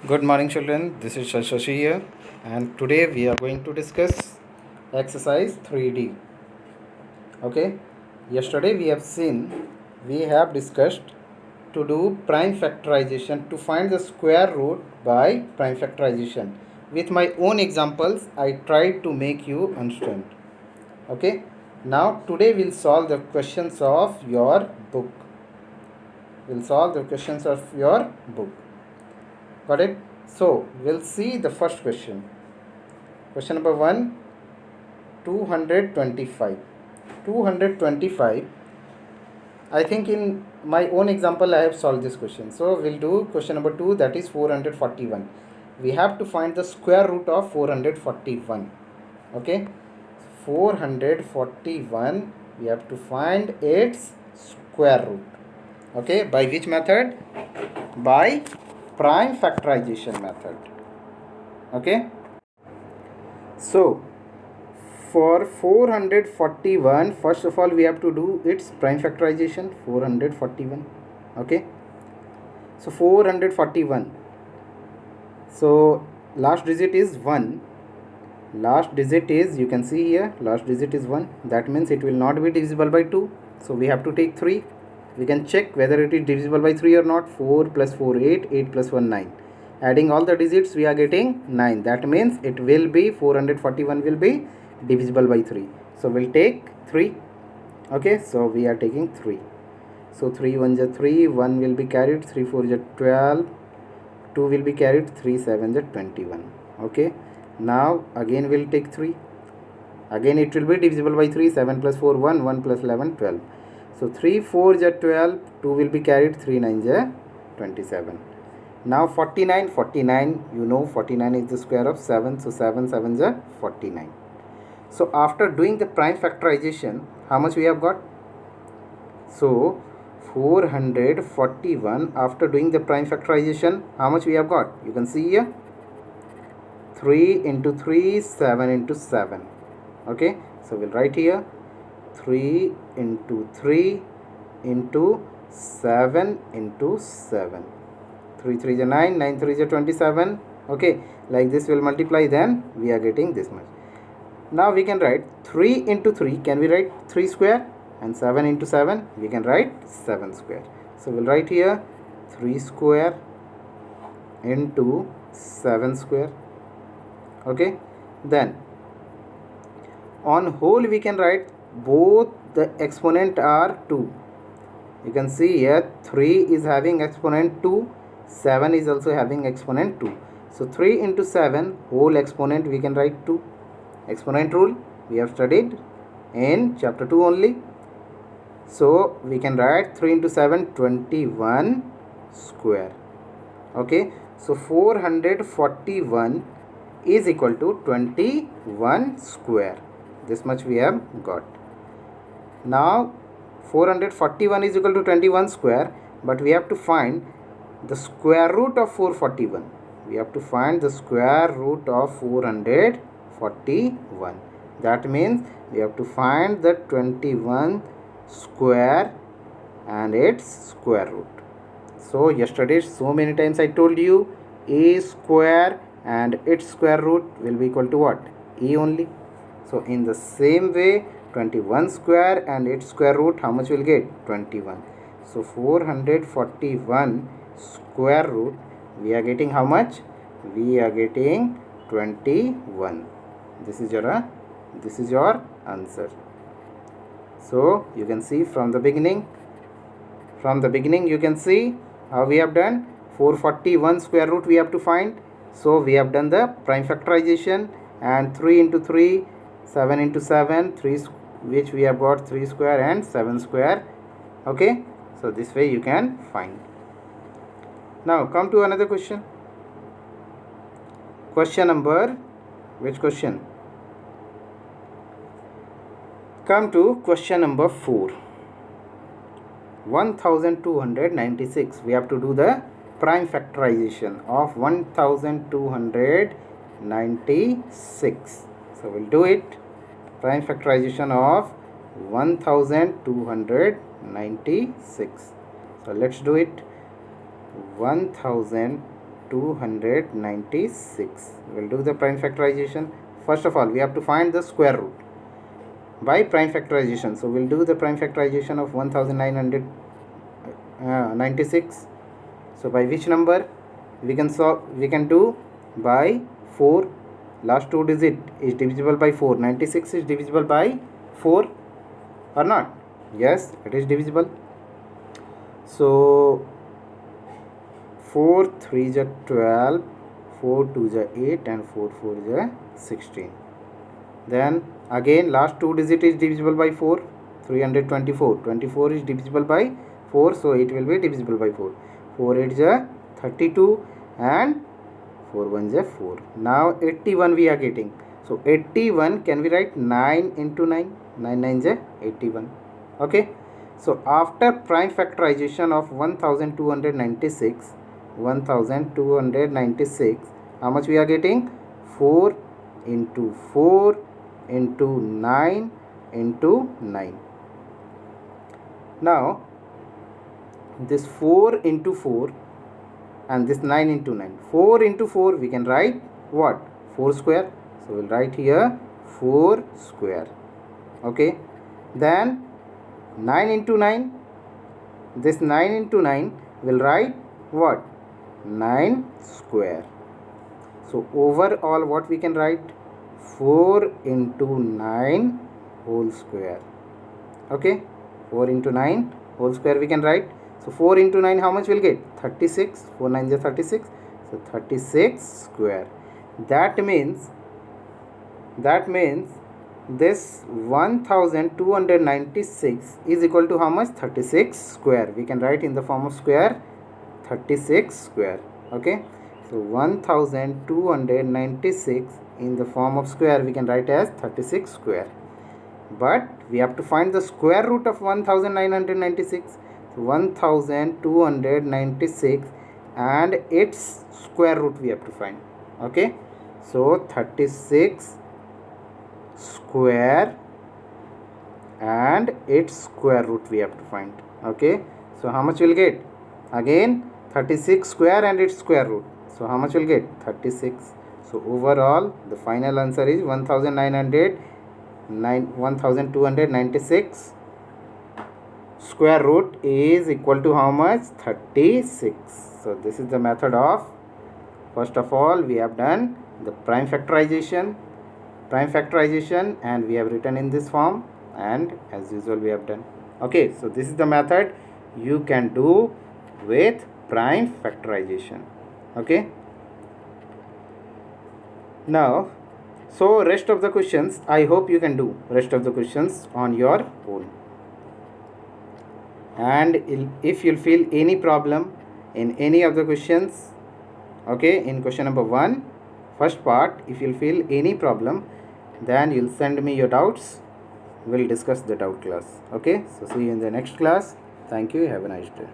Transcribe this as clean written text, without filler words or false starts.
Good morning, children. This is Shashi here, and today we are going to discuss exercise 3D. Okay, yesterday we have discussed to do prime factorization to find the square root by prime factorization. With my own examples, I tried to make you understand. Okay, now today we'll solve the questions of your book. We'll solve the questions of your book. Got it? So we'll see the first question. Question number 1, 225. 225. I think in my own example I have solved this question. So we'll do question number 2, that is 441. We have to find the square root of 441. Okay. 441, we have to find its square root. Okay. By which method? By prime factorization method. Okay. So for 441, first of all we have to do its prime factorization. 441. Okay, so 441, so last digit is 1. Last digit is, you can see here, last digit is 1. That means it will not be divisible by 2, so we have to take 3. We can check whether it is divisible by 3 or not. 4 plus 4 8, 8 plus 1 9. Adding all the digits we are getting 9. That means it will be 441 will be divisible by 3, so we'll take 3. Okay, so we are taking 3. So 3 1 is 3, 1 will be carried, 3 4 is 12, 2 will be carried, 3 7 is 21. Okay, now again we'll take 3. Again it will be divisible by 3. 7 plus 4 1, 1 plus 11 12. So 3 4 is 12, 2 will be carried, 3 9 is 27. Now 49, 49, you know 49 is the square of 7, so 7 7 is 49. So after doing the prime factorization, how much we have got? So 441, after doing the prime factorization, how much we have got? You can see here, 3 into 3, 7 into 7. Okay, so we'll write here 3 into 3 into 7 into 7. 3 3 is 9, 9 3 is 27. Okay, like this will multiply, then we are getting this much. Now we can write 3 into 3, can we write 3 square? And 7 into 7, we can write 7 square. So we'll write here 3 square into 7 square. Okay, then on whole we can write both the exponent are 2. You can see here 3 is having exponent 2, 7 is also having exponent 2. So 3 into 7 whole exponent we can write 2. Exponent rule we have studied in chapter 2 only. So we can write 3 into 7, 21 square. Okay, so 441 is equal to 21 square. This much we have got. Now 441 is equal to 21 square, but we have to find the square root of 441. We have to find the square root of 441. That means we have to find the 21 square and its square root. So yesterday so many times I told you a square and its square root will be equal to what? A only. So in the same way, 21 square and its square root, how much will get? 21. So 441 square root, we are getting how much? We are getting 21. This is your answer. So you can see from the beginning you can see how we have done. 441 square root we have to find. So we have done the prime factorization, and 3 into 3, 7 into 7, 3, which we have got 3 square and 7 square. Okay, so this way you can find. Now come to another question. Question number, which question? Come to question number 4. 1296. We have to do the prime factorization of 1296. So we'll do it. Prime factorization of 1296. So let's do it. 1296 1296. We'll do the prime factorization. First of all, we have to find the square root by prime factorization. So we'll do the prime factorization of 1996. So by which number we can solve? We can do by 4. Last 2 digit is divisible by 4. 96 is divisible by 4 or not? Yes, it is divisible. So 4 3 is 12, 4 2 is 8, and 4 4 is 16. Then again last 2 digit is divisible by 4. 324. 24 is divisible by 4, so it will be divisible by 4. 4 8 is 32, and 4 1 is 4. Now 81 we are getting. So 81 can we write 9 into 9? 9 9 is 81. Okay. So after prime factorization of 1296, how much we are getting? 4 into 4 into 9 into 9. Now this 4 into 4 and this 9 into 9. 4 into 4 we can write what? 4 square. So we'll write here 4 square. Okay. Then 9 into 9. This 9 into 9 will write what? 9 square. So overall what we can write? 4 into 9 whole square. Okay. 4 into 9 whole square we can write. So 4 into 9 how much will get? 36. 4 9 is 36. So 36 square. That means this 1296 is equal to how much? 36 square. We can write in the form of square 36 square. Okay. So 1296 in the form of square we can write as 36 square. But we have to find the square root of 1996. 1296 and its square root we have to find. Okay. So 36 square and its square root we have to find. Okay. So how much will get? Again 36 square and its square root. So how much will get? 36. So overall the final answer is 1296 square root is equal to how much? 36. So this is the method of, first of all we have done the prime factorization and we have written in this form, and as usual we have done. Okay. So this is the method you can do with prime factorization. Okay. Now so rest of the questions I hope you can do rest of the questions on your own. And if you feel any problem in any of the questions, okay, in question number 1 first part, if you feel any problem, then you'll send me your doubts. We'll discuss the doubt class. Okay. So see you in the next class. Thank you. Have a nice day.